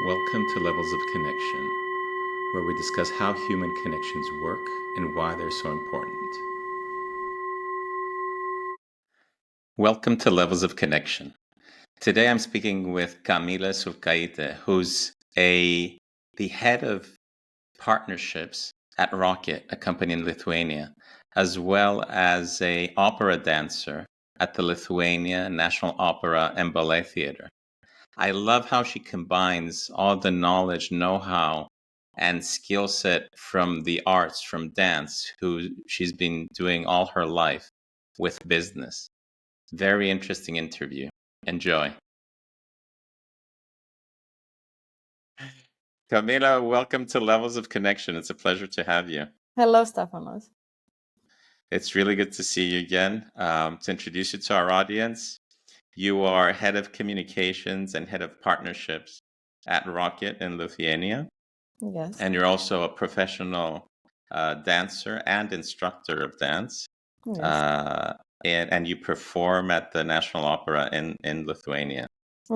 Welcome to Levels of Connection, where we discuss how human connections work and why they're so important. Welcome to Levels of Connection. Today I'm speaking with Kamile Sulcaite, who's the head of partnerships at Rocket, a company in Lithuania, as well as an opera dancer at the Lithuania National Opera and Ballet Theatre. I love how she combines all the knowledge, know-how, and skill set from the arts, from dance, who she's been doing all her life, with business. Very interesting interview. Enjoy. Camila, welcome to Levels of Connection. It's a pleasure to have you. Hello, Stephanos. It's really good to see you again. To introduce you to our audience, you are head of communications and head of partnerships at Rocket in Lithuania. Yes. And you're also a professional dancer and instructor of dance. Yes. And you perform at the National Opera in Lithuania.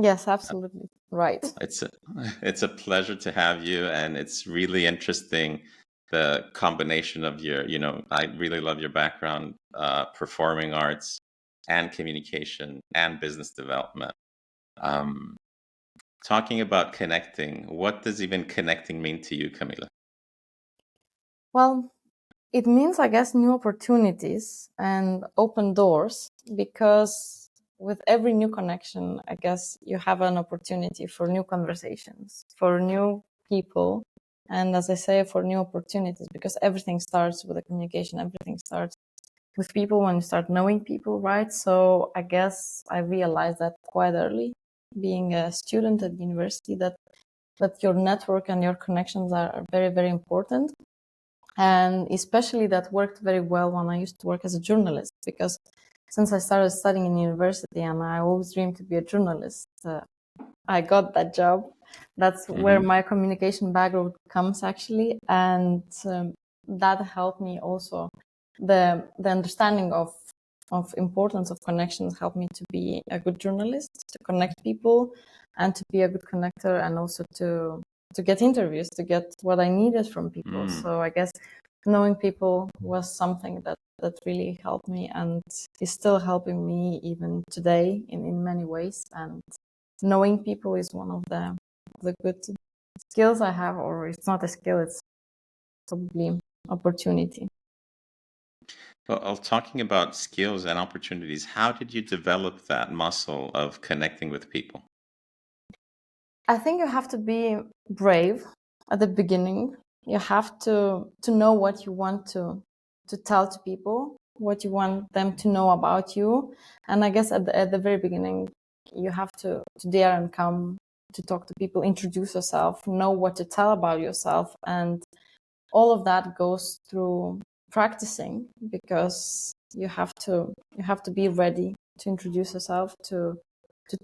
Yes, absolutely. Right. It's a pleasure to have you, and it's really interesting, the combination of I really love your background, performing arts and communication and business development. Talking about connecting, what does even connecting mean to you, Camila? Well, it means, I guess, new opportunities and open doors, because with every new connection, I guess you have an opportunity for new conversations, for new people. And as I say, for new opportunities, because everything starts with a communication, everything starts with people when you start knowing people, right? So I guess I realized that quite early, being a student at university, that your network and your connections are very, very important. And especially that worked very well when I used to work as a journalist, because since I started studying in university and I always dreamed to be a journalist, I got that job. That's where my communication background comes, actually. And that helped me also. The understanding of importance of connections helped me to be a good journalist, to connect people, and to be a good connector, and also to get interviews, to get what I needed from people. So I guess knowing people was something that really helped me, and is still helping me even today in many ways. And knowing people is one of the good skills I have, or it's not a skill, it's probably opportunity. Well, talking about skills and opportunities, how did you develop that muscle of connecting with people? I think you have to be brave at the beginning. You have to know what you want to tell to people, what you want them to know about you. And I guess at the very beginning, you have to dare and come to talk to people, introduce yourself, know what to tell about yourself. And all of that goes through practicing, because you have to be ready to introduce yourself, to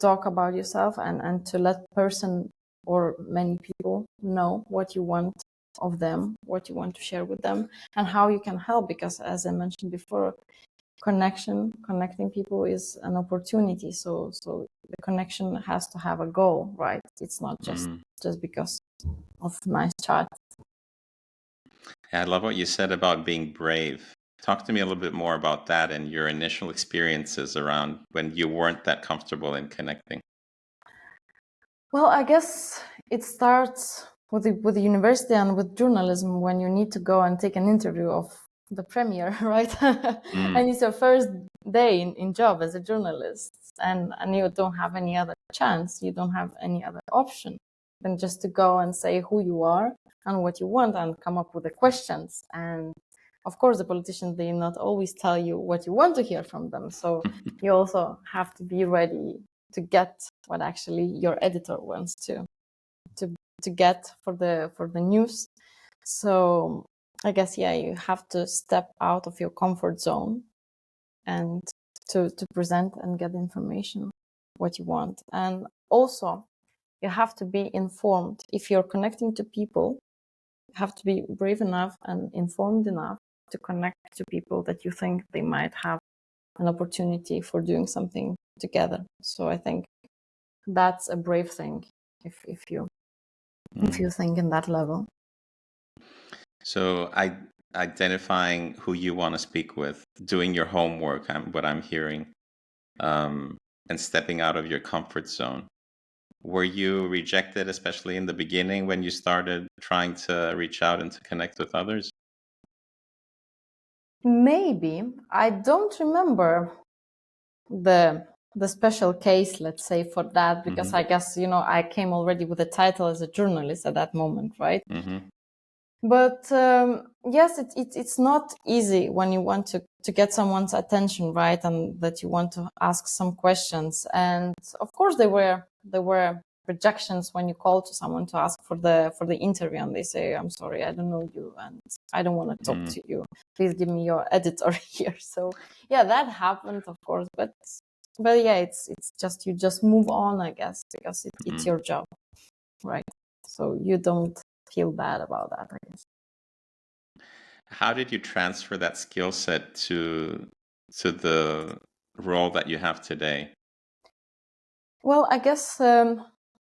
talk about yourself, and to let person or many people know what you want of them, what you want to share with them, and how you can help. Because as I mentioned before, connecting people is an opportunity. So the connection has to have a goal, right? It's not just because of nice chat. I love what you said about being brave. Talk to me a little bit more about that and your initial experiences around when you weren't that comfortable in connecting. Well, I guess it starts with the university and with journalism, when you need to go and take an interview of the premier, right? And it's your first day in job as a journalist, and you don't have any other chance, you don't have any other option than just to go and say who you are and what you want, and come up with the questions. And of course, the politicians, they not always tell you what you want to hear from them. So you also have to be ready to get what actually your editor wants to get for the news. So I guess, yeah, you have to step out of your comfort zone and to present and get information what you want. And also you have to be informed. If you're connecting to people, you have to be brave enough and informed enough to connect to people that you think they might have an opportunity for doing something together. So I think that's a brave thing, if you if you think in that level. So identifying who you want to speak with, doing your homework, what I'm hearing, and stepping out of your comfort zone. Were you rejected, especially in the beginning when you started trying to reach out and to connect with others? Maybe. I don't remember the special case, let's say, for that, because I guess, I came already with a title as a journalist at that moment, right? But yes, it's not easy when you want to get someone's attention, right? And that you want to ask some questions. And of course there were rejections when you call to someone to ask for the interview, and they say, I'm sorry, I don't know you and I don't want to talk to you. Please give me your editor here. So yeah, that happened, of course, but yeah, it's just, you just move on, I guess, because it's your job, right? So you don't feel bad about that, I guess. How did you transfer that skill set to the role that you have today? Well, I guess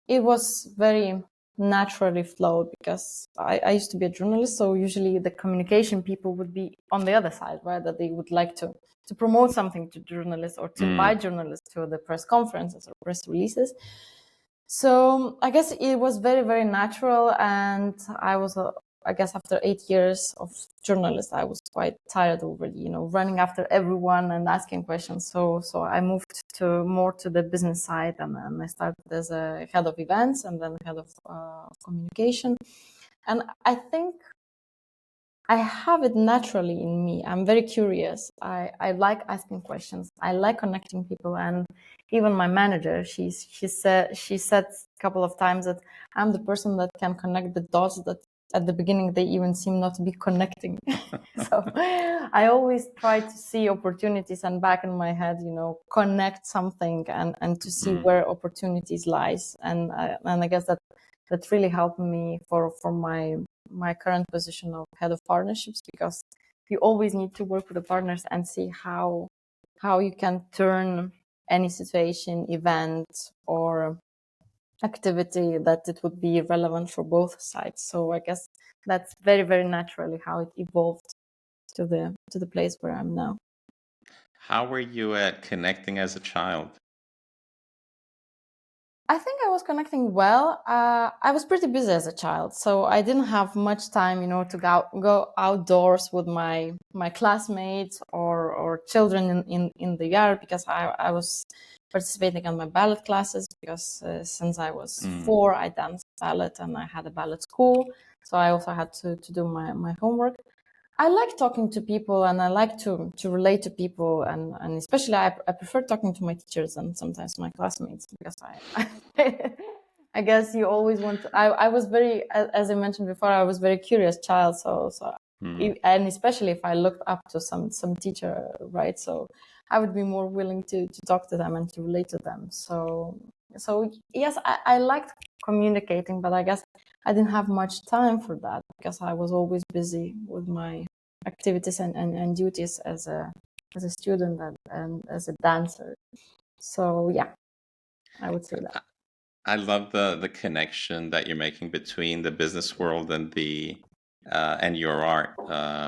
it was very naturally flowed, because I used to be a journalist, so usually the communication people would be on the other side, right? That they would like to promote something to journalists or to invite journalists to the press conferences or press releases. So I guess it was very, very natural, and I was I guess after 8 years of journalist, I was quite tired already, running after everyone and asking questions. So I moved more to the business side, and then I started as a head of events and then head of communication. And I think I have it naturally in me. I'm very curious. I like asking questions. I like connecting people. And even my manager, she said a couple of times that I'm the person that can connect the dots that at the beginning they even seem not to be connecting. So I always try to see opportunities and back in my head, connect something and to see where opportunities lies. And I guess that really helped me for my current position of head of partnerships, because you always need to work with the partners and see how you can turn any situation, event, or activity that it would be relevant for both sides. So I guess that's very, very naturally how it evolved to the place where I'm now. How were you at connecting as a child? I think I was connecting well. I was pretty busy as a child, so I didn't have much time, to go outdoors with my classmates or children in the yard, because I was participating in my ballet classes, because since I was 4, I danced ballet and I had a ballet school, so I also had to do my homework. I like talking to people, and I like to relate to people, and especially I prefer talking to my teachers and sometimes my classmates, because I guess you always want to, I was very, as I mentioned before, I was very curious child, so and especially if I looked up to some teacher, right? So I would be more willing to talk to them and to relate to them. So yes, I liked communicating, but I guess I didn't have much time for that, because I was always busy with my activities and duties as a student and as a dancer. So yeah, I would say that. I love the connection that you're making between the business world and and your art,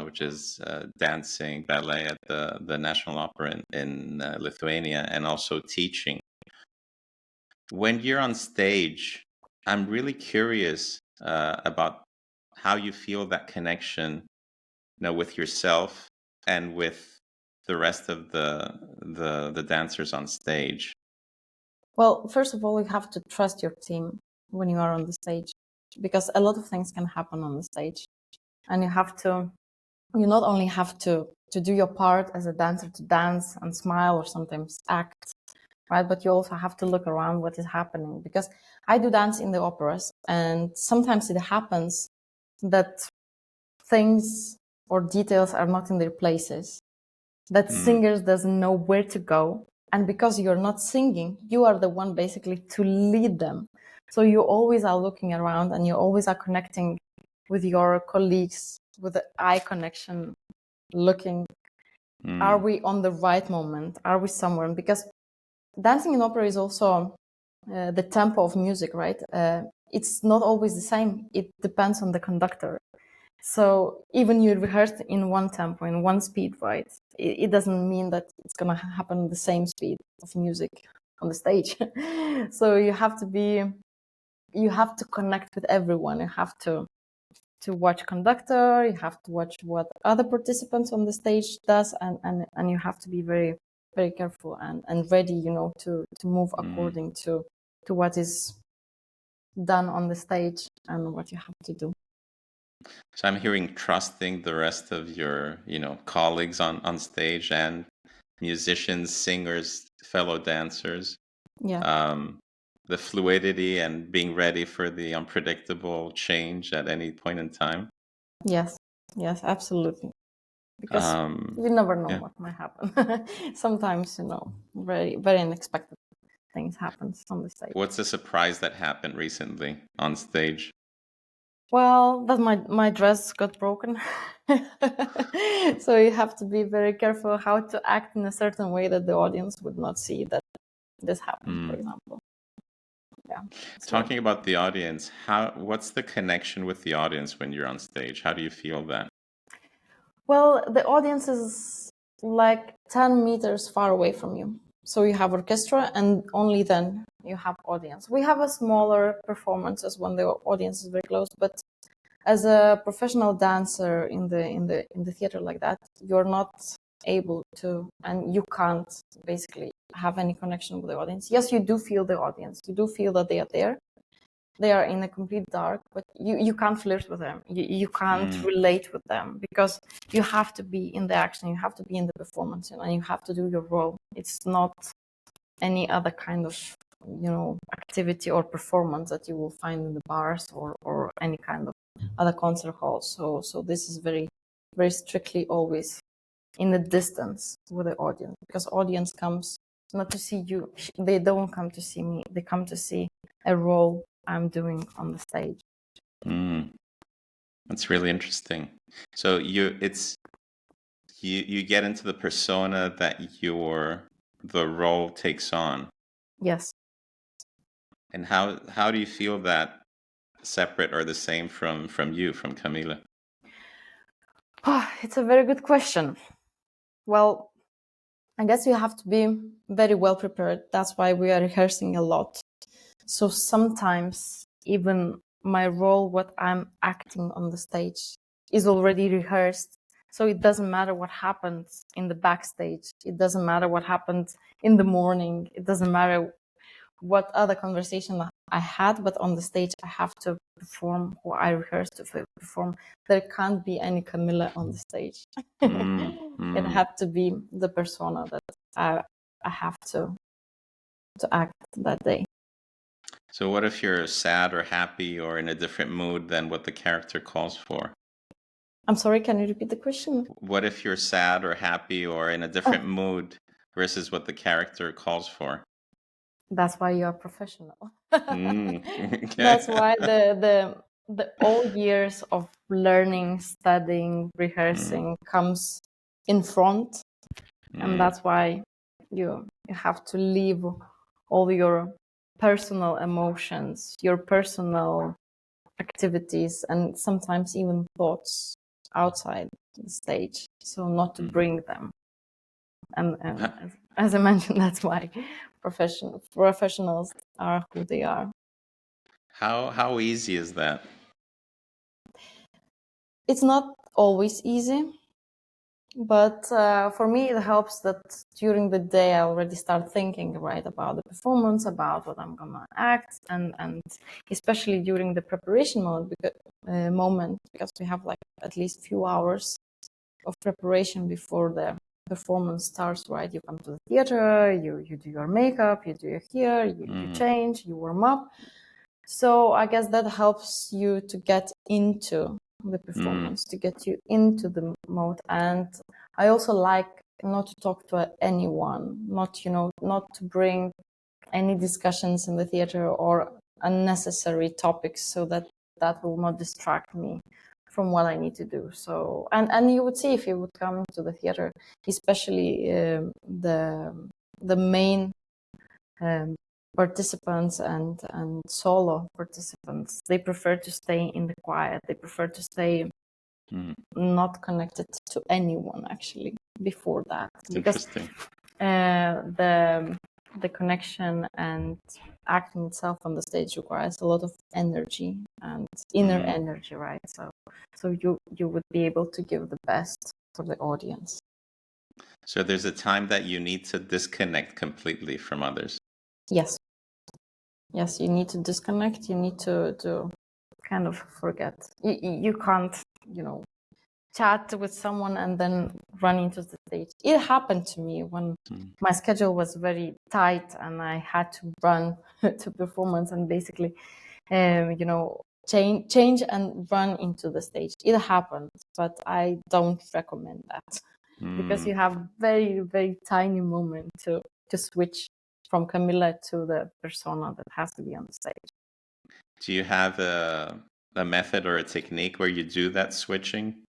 which is dancing, ballet at the National Opera in Lithuania, and also teaching. When you're on stage, I'm really curious about how you feel that connection, with yourself and with the rest of the dancers on stage. Well, first of all, you have to trust your team when you are on the stage, because a lot of things can happen on the stage, and you not only have to do your part as a dancer, to dance and smile or sometimes act, right? But you also have to look around what is happening, because I do dance in the operas, and sometimes it happens that things or details are not in their places, that singers doesn't know where to go. And because you're not singing, you are the one basically to lead them. So you always are looking around, and you always are connecting with your colleagues, with the eye connection, looking, are we on the right moment? Are we somewhere? Because dancing in opera is also the tempo of music, right? it's not always the same. It depends on the conductor. So even you rehearse in one tempo, in one speed, right? It doesn't mean that it's gonna happen the same speed of music on the stage. So you have to connect with everyone. You have to watch conductor. You have to watch what other participants on the stage does, and you have to be very, very careful and ready, you know, to move according to what is done on the stage and what you have to do. So I'm hearing trusting the rest of your, colleagues on stage and musicians, singers, fellow dancers. Yeah. The fluidity and being ready for the unpredictable change at any point in time. Yes, absolutely. Because you never know what might happen. Sometimes, very, very unexpected things happen on the stage. What's a surprise that happened recently on stage? Well, that my dress got broken. So you have to be very careful how to act in a certain way that the audience would not see that this happened, for example. Yeah. Talking about the audience, what's the connection with the audience when you're on stage? How do you feel that? Well, the audience is like 10 meters far away from you. So you have orchestra and only then you have audience. We have a smaller performances when the audience is very close, but as a professional dancer in the theater like that, you're not able to, and you can't basically have any connection with the audience. Yes, you do feel the audience. You do feel that they are there. They are in a complete dark, but you can't flirt with them. You can't relate with them because you have to be in the action. You have to be in the performance, and you have to do your role. It's not any other kind of activity or performance that you will find in the bars or any kind of other concert halls. So this is very, very strictly always in the distance with the audience, because audience comes not to see you. They don't come to see me. They come to see a role I'm doing on the stage. That's really interesting. So you get into the persona that the role takes on. Yes. And how do you feel that separate or the same from Kamile? It's a very good question. Well, I guess you have to be very well prepared. That's why we are rehearsing a lot. So sometimes even my role, what I'm acting on the stage, is already rehearsed. So it doesn't matter what happens in the backstage. It doesn't matter what happens in the morning. It doesn't matter what other conversation I had, but on the stage I have to perform what I rehearsed to perform. There can't be any Kamile on the stage. It had to be the persona that I have to act that day. So what if you're sad or happy or in a different mood than what the character calls for? I'm sorry, can you repeat the question? What if you're sad or happy or in a different mood versus what the character calls for? That's why you're professional. Okay. That's why the all years of learning, studying, rehearsing comes in front, and that's why you have to leave all your personal emotions, your personal activities, and sometimes even thoughts outside the stage, so not to bring them. And as I mentioned, that's why professionals are who they are. How easy is that? It's not always easy, but for me it helps that during the day I already start thinking about the performance, about what I'm gonna act, and especially during the preparation moment, because we have like at least few hours of preparation before the performance starts, right? You come to the theater, you do your makeup, you do your hair, you change, you warm up. So I guess that helps you to get into the performance, to get you into the mode. And I also like not to talk to anyone, not to bring any discussions in the theater or unnecessary topics, so that will not distract me from what I need to do. So, and you would see if you would come to the theater, especially the main participants and solo participants, they prefer to stay in the quiet. They prefer to stay not connected to anyone actually before that. It's interesting. The connection and acting itself on the stage requires a lot of energy and inner energy, right? So you would be able to give the best for the audience. So there's a time that you need to disconnect completely from others. Yes, you need to disconnect. You need to kind of forget. You can't, chat with someone and then run into the stage. It happened to me when my schedule was very tight and I had to run to performance and basically, change and run into the stage. It happened, but I don't recommend that because you have very, very tiny moment to switch from Kamile to the persona that has to be on the stage. Do you have a method or a technique where you do that switching?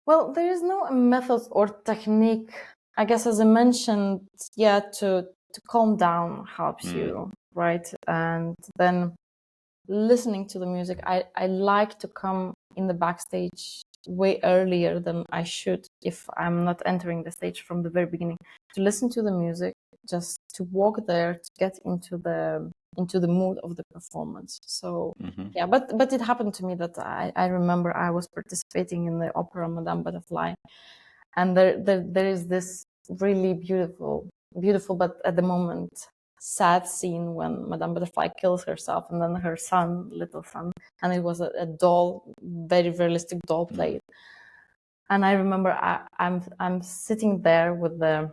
Well, there is no method or technique. I guess, as I mentioned, to calm down helps you, right? And then listening to the music, I like to come in the backstage way earlier than I should if I'm not entering the stage from the very beginning, to listen to the music, just to walk there, to get into the mood of the performance. So but it happened to me that I remember I was participating in the opera Madame Butterfly, and there is this really beautiful but at the moment sad scene when Madame Butterfly kills herself and then her little son, and it was a doll, very realistic doll played. And I remember I'm sitting there with a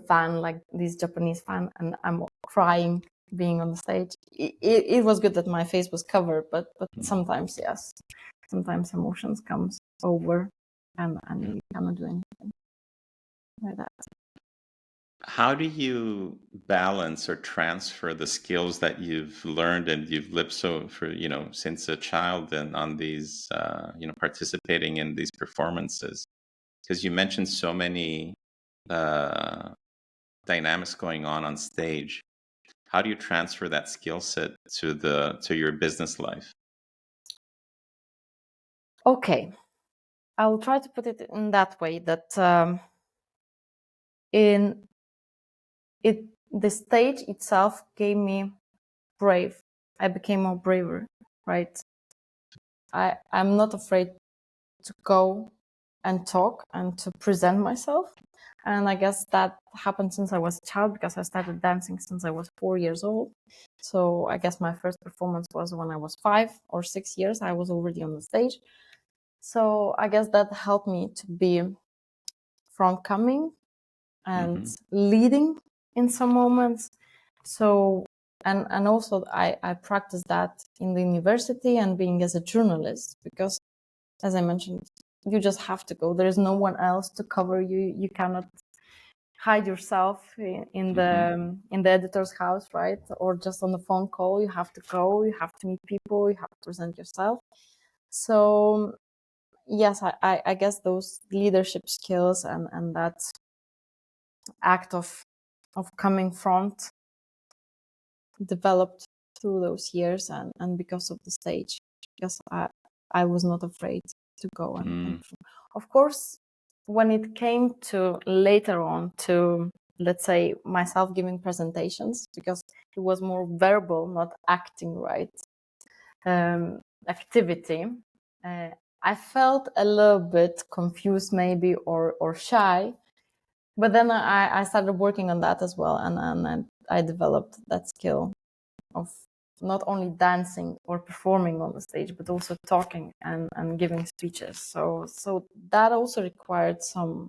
fan, like this Japanese fan, and I'm crying being on the stage. It was good that my face was covered, but sometimes, yes, sometimes emotions comes over and you cannot do anything like that. How do you balance or transfer the skills that you've learned and you've lived since a child and on these, participating in these performances? Because you mentioned so many dynamics going on stage. How do you transfer that skill set to your business life? Okay, I will try to put it in that way that the stage itself gave me brave. I became more braver, right? I'm not afraid to go and talk and to present myself. And I guess that happened since I was a child because I started dancing since I was 4 years old. So I guess my first performance was when I was 5 or 6 years. I was already on the stage. So I guess that helped me to be front-coming and leading in some moments. So and also I practiced that in the university and being as a journalist, because as I mentioned, you just have to go. There is no one else to cover you. You cannot hide yourself in the editor's house, right? Or just on the phone call. You have to go. You have to meet people. You have to present yourself. So yes, I guess those leadership skills and that act of coming front developed through those years and because of the stage, because I was not afraid to go and of course when it came to later on to, let's say, myself giving presentations, because it was more verbal, not acting, right, activity, I felt a little bit confused maybe or shy, but then I started working on that as well, and I developed that skill of not only dancing or performing on the stage, but also talking and giving speeches. So that also required some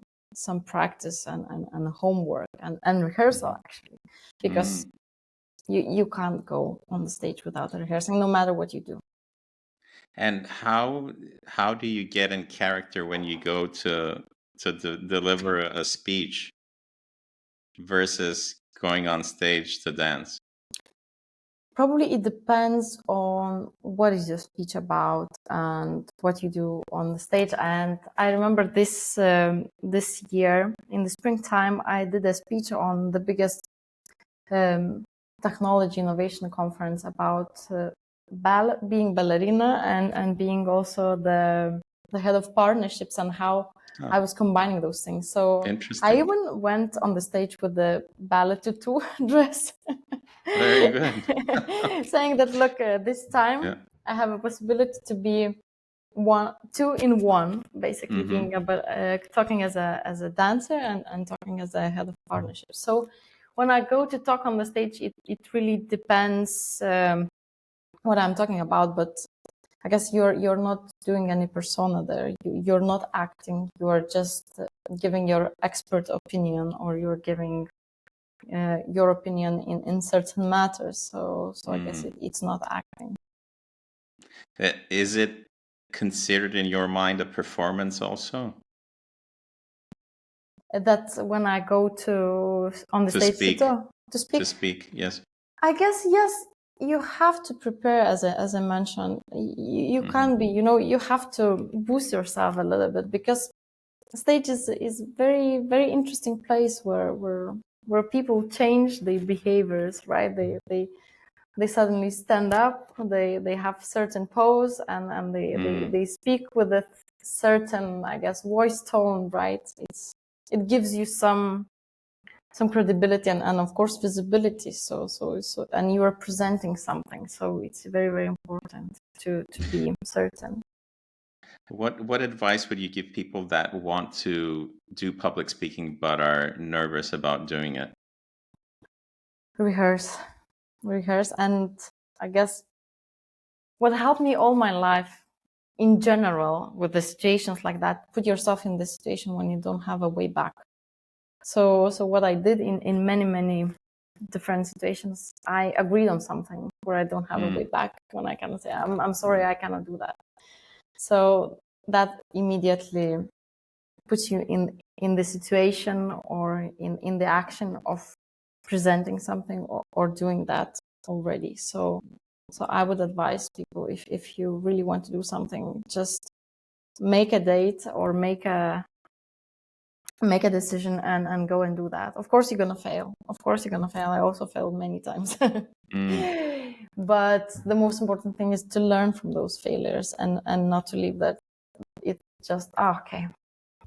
practice and homework and rehearsal, actually, because you can't go on the stage without rehearsing, no matter what you do. And how do you get in character when you go to deliver a speech versus going on stage to dance? Probably it depends on what is your speech about and what you do on the stage. And I remember this year in the springtime, I did a speech on the biggest technology innovation conference about being ballerina and being also the head of partnerships, and how I was combining those things. So I even went on the stage with the ballet tutu dress. Very good. Saying that, look, this time I have a possibility to be two in one, basically, being talking as a dancer and talking as a head of partnerships. So when I go to talk on the stage, it really depends what I'm talking about, but I guess you're not doing any persona there. You're not acting. You are just giving your expert opinion, or you're giving your opinion in certain matters. So I guess it's not acting. Is it considered in your mind a performance also? That's when I go on the stage to speak. Yes. I guess yes. You have to prepare, as I mentioned. You can't be, you have to boost yourself a little bit, because stage is very, very interesting place where people change their behaviors, right? They suddenly stand up, they have certain pose, and they speak with a certain, I guess, voice tone, right? It gives you some credibility and of course visibility. So and you are presenting something, so it's very, very important to be certain. What advice would you give people that want to do public speaking but are nervous about doing it? Rehearse. And I guess what helped me all my life in general with the situations like that, put yourself in the situation when you don't have a way back. So what I did in many different situations, I agreed on something where I don't have a way back, when I cannot say, I'm sorry, I cannot do that. So that immediately puts you in the situation, or in the action of presenting something, or doing that already. So I would advise people, if you really want to do something, just make a date or make a decision and go and do that. Of course you're gonna fail. I also failed many times. But the most important thing is to learn from those failures, and not to leave that it's just okay,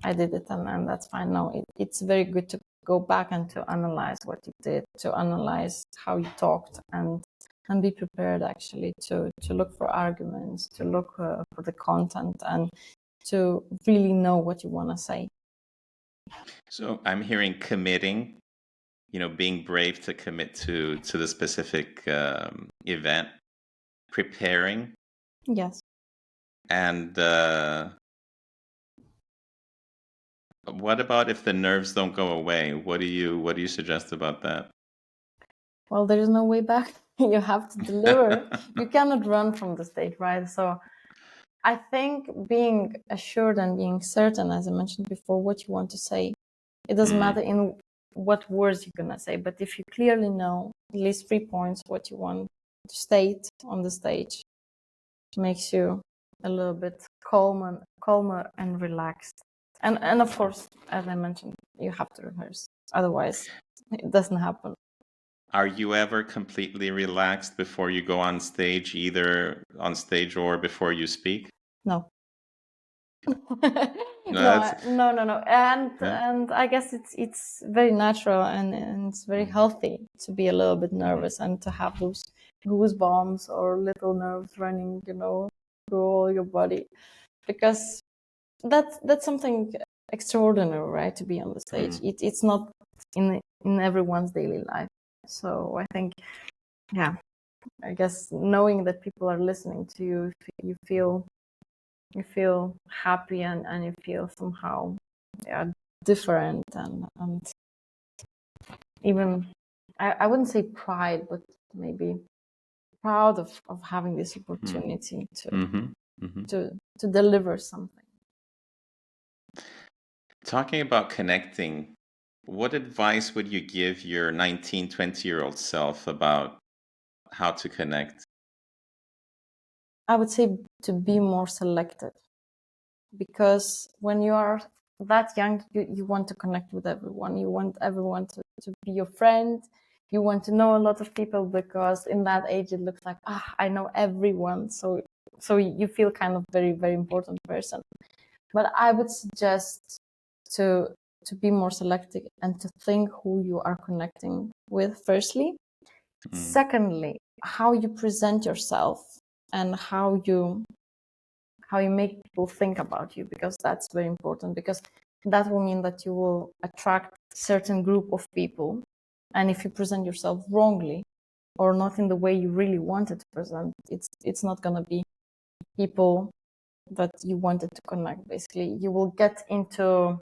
I did it and that's fine. No, it's very good to go back and to analyze what you did, to analyze how you talked, and be prepared actually to look for arguments, to look for the content, and to really know what you want to say. So I'm hearing committing, being brave to commit to the specific event, preparing. Yes. And what about if the nerves don't go away? What do you suggest about that? Well, there is no way back. You have to deliver. You cannot run from the stage, right? So I think being assured and being certain, as I mentioned before, what you want to say, it doesn't matter in what words you're going to say, but if you clearly know at least 3 points what you want to state on the stage, it makes you a little bit calmer and relaxed. And of course, as I mentioned, you have to rehearse. Otherwise, it doesn't happen. Are you ever completely relaxed before you go on stage, either on stage or before you speak? No. No. And I guess it's very natural and it's very healthy to be a little bit nervous and to have those goosebumps or little nerves running, through all your body, because that's something extraordinary, right? To be on the stage. It's not in everyone's daily life. So I think, I guess knowing that people are listening to you, you feel happy and you feel somehow different and even I wouldn't say pride, but maybe proud of having this opportunity to deliver something. Talking about connecting, what advice would you give your 19, 20-year-old self about how to connect? I would say to be more selective, because when you are that young, you want to connect with everyone. You want everyone to be your friend. you want to know a lot of people, because in that age it looks like, I know everyone. So you feel kind of very, very important person. But I would suggest to be more selective and to think who you are connecting with, firstly. Secondly, how you present yourself and how you make people think about you, because that's very important, because that will mean that you will attract certain group of people. And if you present yourself wrongly or not in the way you really wanted to present, it's not going to be people that you wanted to connect. Basically, you will get into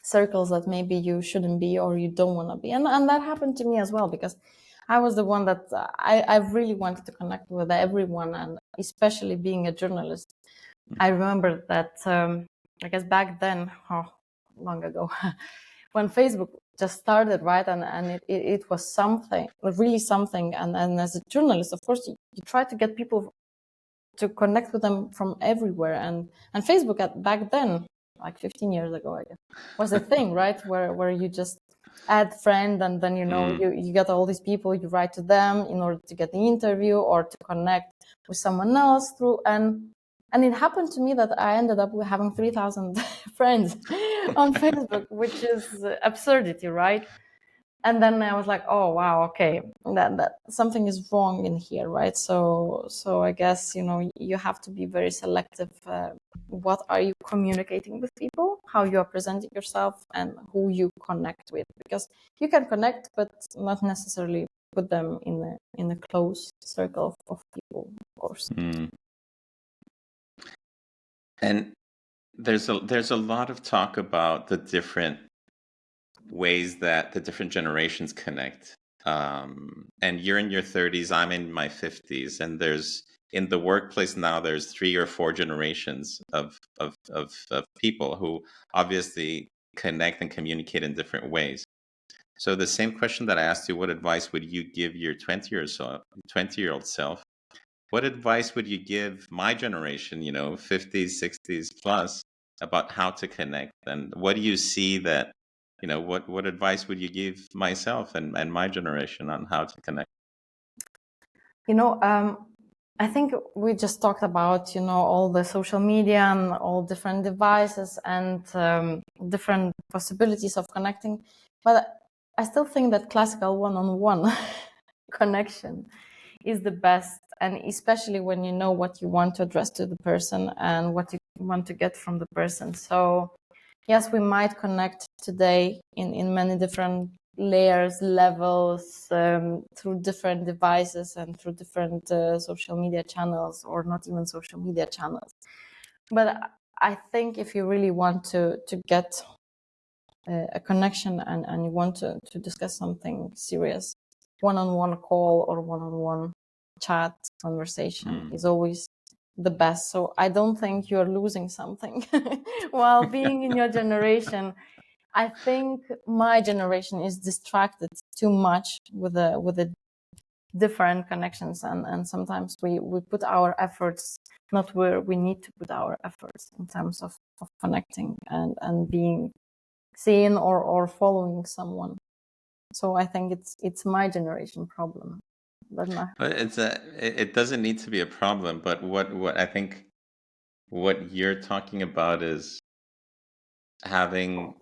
circles that maybe you shouldn't be or you don't want to be. And that happened to me as well, because I was the one that I really wanted to connect with everyone, and especially being a journalist. I remember that, I guess back then, long ago, when Facebook just started, right? And it was something, really something. And as a journalist, of course, you try to get people to connect with them from everywhere. And Facebook back then, like 15 years ago, I guess, was a thing, right? Where you just add friend, and then, you get all these people, you write to them in order to get the interview or to connect with someone else through. And it happened to me that I ended up with having 3,000 friends on Facebook, which is absurdity, right? And then I was like, oh wow, okay, that something is wrong in here, right? So I guess you have to be very selective. What are you communicating with people? How you are presenting yourself, and who you connect with, because you can connect, but not necessarily put them in a close circle of people, of course. And there's a lot of talk about the different ways that the different generations connect. And you're in your 30s, I'm in my 50s, and there's in the workplace now there's 3 or 4 generations of people who obviously connect and communicate in different ways. So the same question that I asked you, what advice would you give your 20-year-old self? What advice would you give my generation, 50s, 60s plus, about how to connect? And what do you see that, what advice would you give myself and my generation on how to connect? I think we just talked about, all the social media and all different devices and different possibilities of connecting. But I still think that classical one-on-one connection is the best, and especially when you know what you want to address to the person and what you want to get from the person. So yes, we might connect today in many different layers, levels, through different devices and through different social media channels, or not even social media channels. But I think if you really want to get a connection and you want to discuss something serious, one-on-one call or one-on-one chat conversation is always the best. So I don't think you're losing something while being in your generation. I think my generation is distracted too much with the different connections, and sometimes we put our efforts not where we need to put our efforts in terms of connecting and being seen or following someone. So I think it's my generation problem. But it doesn't need to be a problem, but what I think what you're talking about is having,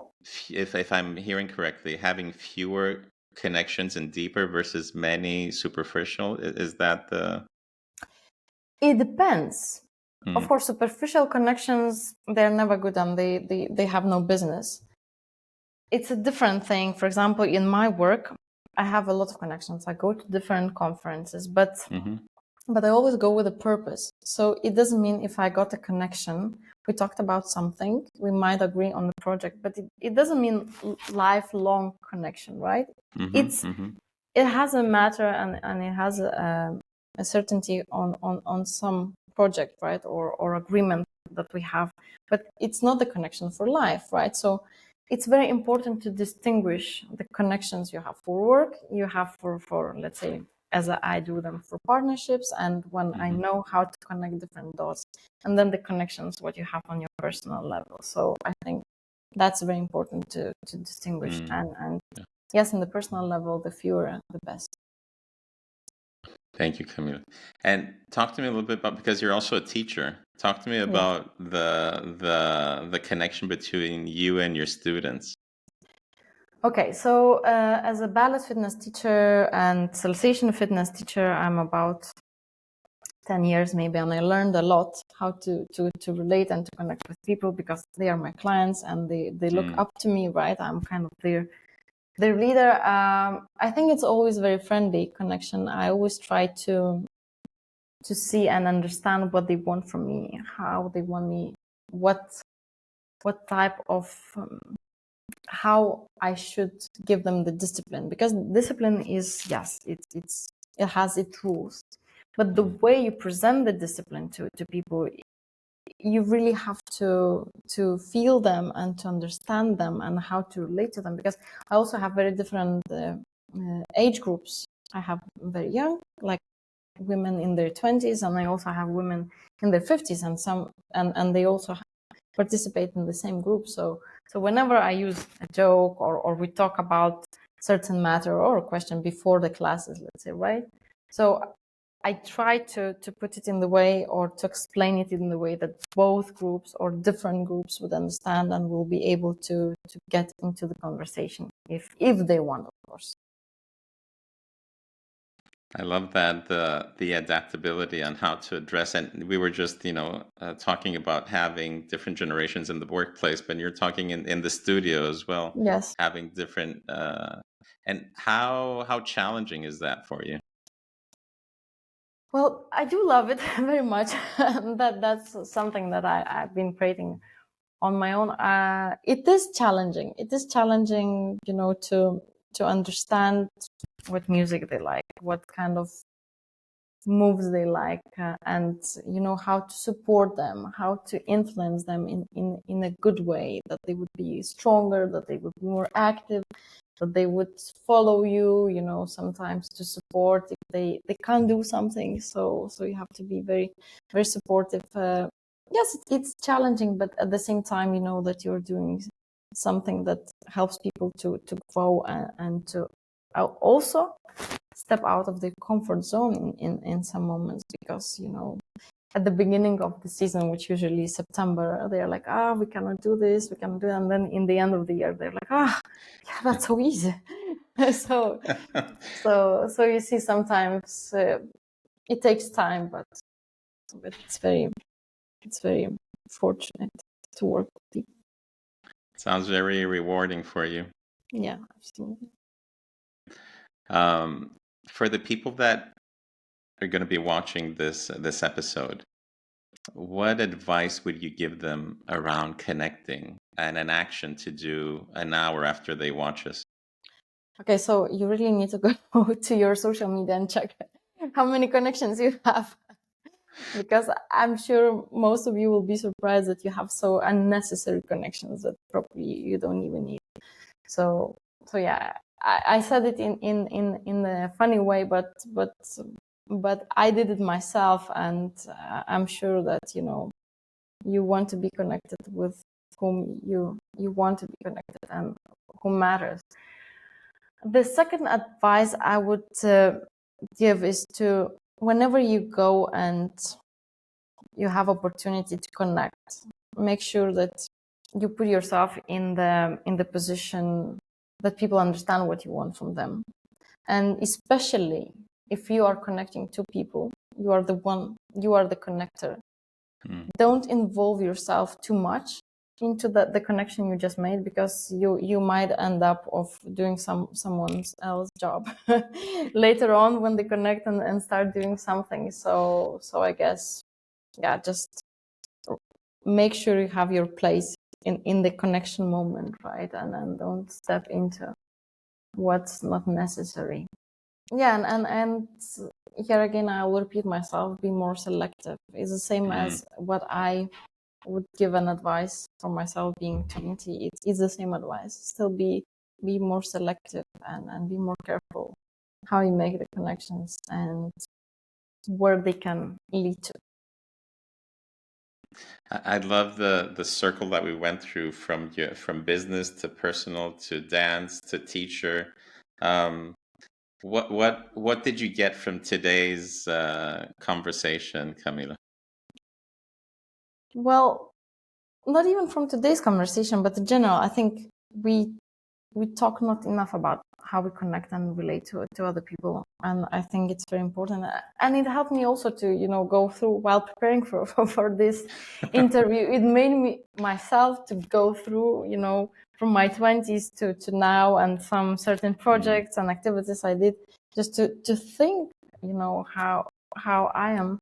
if I'm hearing correctly, having fewer connections and deeper versus many superficial. Is that the? It depends. Of course, superficial connections, they're never good, and they have no business. It's a different thing. For example, in my work, I have a lot of connections. I go to different conferences, but I always go with a purpose. So it doesn't mean if I got a connection, we talked about something, we might agree on the project, but it doesn't mean lifelong connection, right? It has a matter, and it has a certainty on some project, right? Or agreement that we have, but it's not the connection for life, right? So it's very important to distinguish the connections you have for work, you have for let's say, as I do them for partnerships, and when I know how to connect different dots, and then the connections what you have on your personal level. So I think that's very important to distinguish and yes, in the personal level, the fewer, the best. Thank you, Kamile. And talk to me a little bit about, because you're also a teacher. Talk to me Yeah. about the connection between you and your students. Okay, so as a ballet fitness teacher and Salsation fitness teacher, I'm about 10 years maybe, and I learned a lot how to relate and to connect with people, because they are my clients and they look up to me, right? I'm kind of their leader. I think it's always very friendly connection. I always try to see and understand what they want from me, how they want me, what type of how I should give them the discipline, because discipline is, yes, it has its rules, but the way you present the discipline to people, you really have to feel them and to understand them and how to relate to them, because I also have very different age groups. I have very young, like women in their 20s, and I also have women in their 50s, and some and they also participate in the same group. So whenever I use a joke or we talk about certain matter or a question before the classes, let's say, right? So I try to put it in the way, or to explain it in the way that both groups or different groups would understand and will be able to get into the conversation if they want, of course. I love that, the adaptability on how to address, and we were just talking about having different generations in the workplace, but you're talking in the studio as well. Yes. Having different and how challenging is that for you? Well, I do love it very much. That's something that I've been creating on my own. It is challenging. It is challenging, to understand what music they like, what kind of moves they like, and how to support them, how to influence them in a good way, that they would be stronger, that they would be more active, that they would follow you, sometimes to support if they can't do something. So you have to be very, very supportive. Yes, it's challenging, but at the same time, you know that you're doing something that helps people to grow and to also step out of their comfort zone in some moments, because at the beginning of the season, which usually is September, they're like, we cannot do this, we cannot do that. And then in the end of the year, they're like, yeah, that's so easy. so you see, sometimes it takes time, but it's very fortunate to work with people. Sounds very rewarding for you. Yeah, absolutely. For the people that are going to be watching this episode, what advice would you give them around connecting and an action to do an hour after they watch us? Okay, so you really need to go to your social media and check how many connections you have, because I'm sure most of you will be surprised that you have so unnecessary connections that probably you don't even need. So yeah, I said it in a funny way, but I did it myself, and I'm sure that you want to be connected with whom you want to be connected and who matters. The second advice I would give is to, whenever you go and you have opportunity to connect, make sure that you put yourself in the position that people understand what you want from them. And especially if you are connecting to people, you are the connector. Don't involve yourself too much into the connection you just made, because you might end up of doing someone else's job later on when they connect and start doing something. So I guess, yeah, just make sure you have your place in the connection moment, right? And then don't step into what's not necessary. Yeah, and here again, I will repeat myself, be more selective. It's the same as what I would give an advice for myself being 20. It's the same advice. Still be more selective and be more careful how you make the connections and where they can lead to. I love the circle that we went through from business to personal to dance to teacher Um, what did you get from today's conversation, Kamile? Well, not even from today's conversation, but in general, I think we talk not enough about how we connect and relate to other people, and I think it's very important. And it helped me also to go through while preparing for this interview. It made me myself to go through from my 20s to now, and some certain projects and activities I did, just to think how I am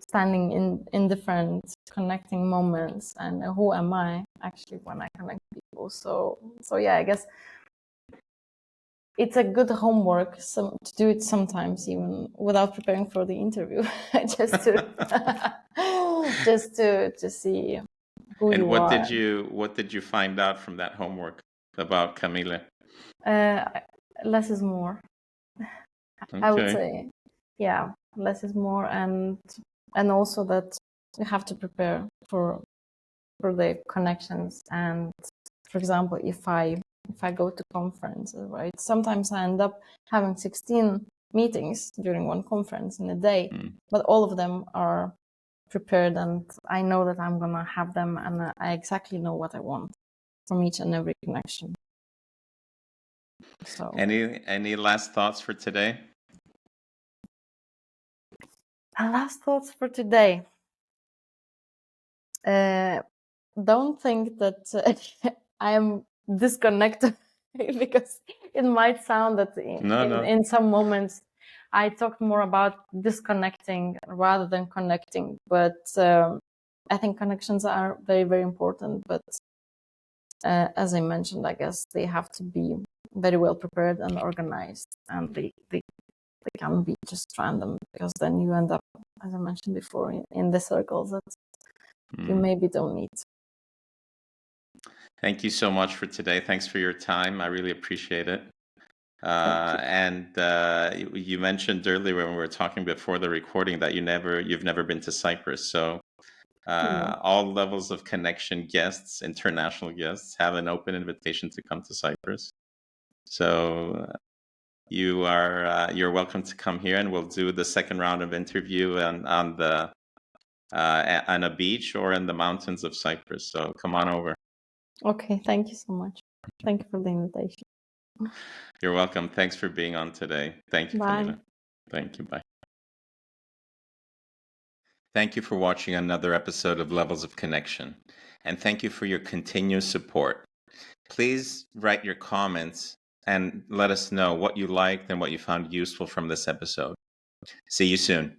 standing in different connecting moments, and who am I actually when I connect people. So yeah, I guess it's a good homework to do it sometimes, even without preparing for the interview, just to see who And you are. what did you find out from that homework about Kamile? Less is more. Okay. I would say, yeah, less is more, and also that you have to prepare for the connections. And for example, if I go to conferences, right, sometimes I end up having 16 meetings during one conference in a day, but all of them are prepared, and I know that I'm gonna have them, and I exactly know what I want from each and every connection. So any last thoughts for today? Last thoughts for today. Don't think that I am disconnected because it might sound that in some moments I talked more about disconnecting rather than connecting, but I think connections are very, very important. But as I mentioned, I guess they have to be very well prepared and organized, and they can't be just random, because then you end up, as I mentioned before, in the circles that you maybe don't need. Thank you so much for today. Thanks for your time. I really appreciate it. And you mentioned earlier when we were talking before the recording that you've never been to Cyprus. So all levels of connection guests, international guests, have an open invitation to come to Cyprus. So you're welcome to come here, and we'll do the second round of interview on a beach or in the mountains of Cyprus. So come on over. Okay, thank you so much. Thank you for the invitation. You're welcome. Thanks for being on today. Thank you, Bye. Kamile. Thank you. Bye. Thank you for watching another episode of Levels of Connection, and thank you for your continuous support. Please write your comments and let us know what you liked and what you found useful from this episode. See you soon.